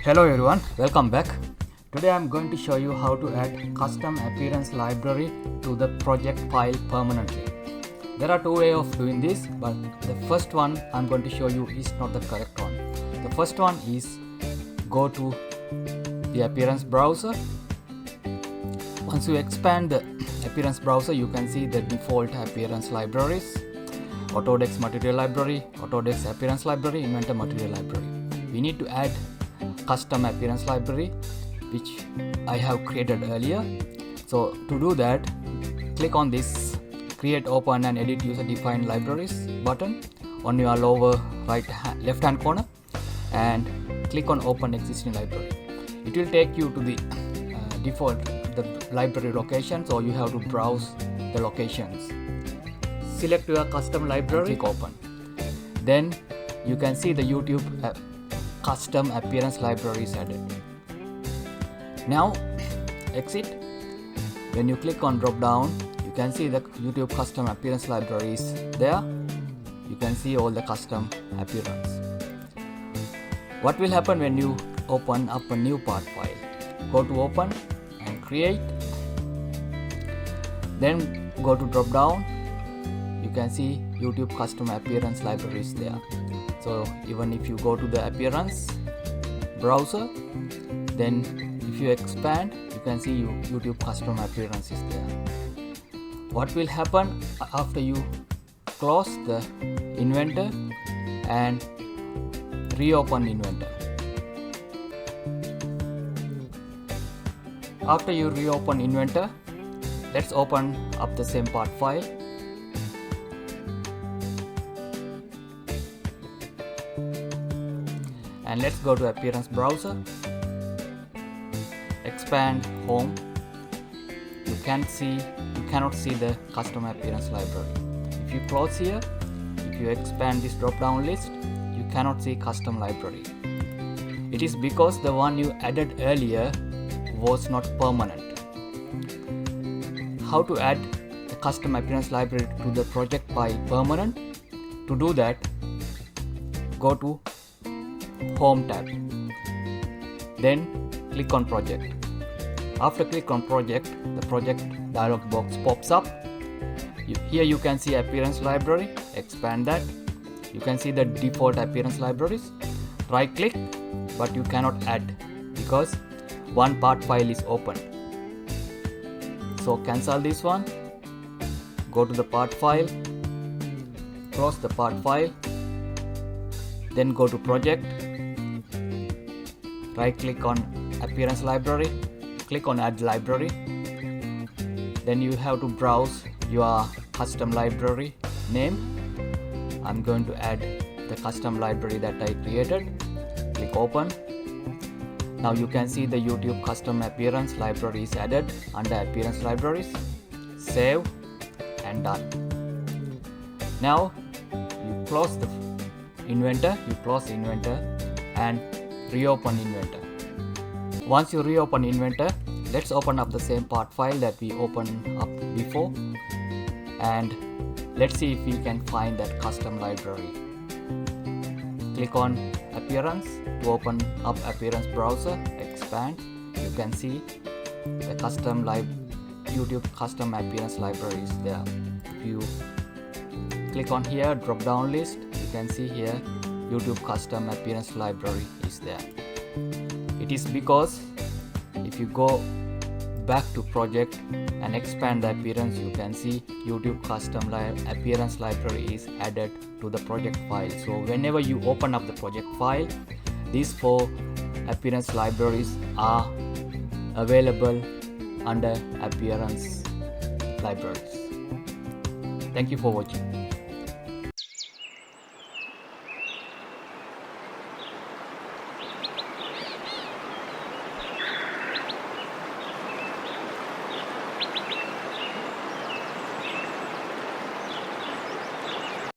Hello everyone, welcome back. Today I'm going to show you how to add custom appearance library to the project file permanently. There are two ways of doing this, but the first one I'm going to show you is not the correct one. The first one is go to the appearance browser. Once you expand the appearance browser, you can see the default appearance libraries: Autodesk Material Library, Autodesk Appearance Library, Inventor Material Library. We need to add custom appearance library, which I have created earlier. So to do that, click on this create, open and edit user defined libraries button on your lower left hand corner and click on open existing library. It will take you to the default library location, so you have to browse the locations. Select your custom library, click open. Then you can see the YouTube custom appearance library is added. Now exit. When you click on drop down, you can see the YouTube custom appearance library is there. You can see all the custom appearance. What will happen when you open up a new part file? Go to open and create. Then go to drop down. You can see YouTube custom appearance library is there. So even if you go to the appearance browser, then if you expand, you can see YouTube custom appearance is there. What will happen after you close the Inventor and reopen Inventor? After you reopen Inventor, let's open up the same part file. And let's go to appearance browser, expand home. You cannot see the custom appearance library. If you close here, if you expand this drop down list, you cannot see custom library. It is because the one you added earlier was not permanent. How to add the custom appearance library to the project file permanent? To do that, go to Home tab, then click on project. After click on project, the project dialog box pops up. Here you can see appearance library, expand that. You can see the default appearance libraries. Right click, but you cannot add because one part file is open. So cancel this one, go to the part file, close the part file, then go to project. Right click on appearance library, click on add library. Then you have to browse your custom library name. I'm going to add the custom library that I created. Click open. Now you can see the YouTube custom appearance library is added under appearance libraries. Save and done. Now you close the Inventor, and reopen Inventor. Once you reopen Inventor, let's open up the same part file that we opened up before, and let's see if we can find that custom library. Click on appearance to open up appearance browser, expand. You can see the custom YouTube custom appearance library is there. If you click on here, drop down list, you can see here YouTube custom appearance library is there. It is because if you go back to project and expand the appearance, you can see YouTube custom appearance library is added to the project file. So whenever you open up the project file, these 4 appearance libraries are available under appearance libraries. Thank you for watching.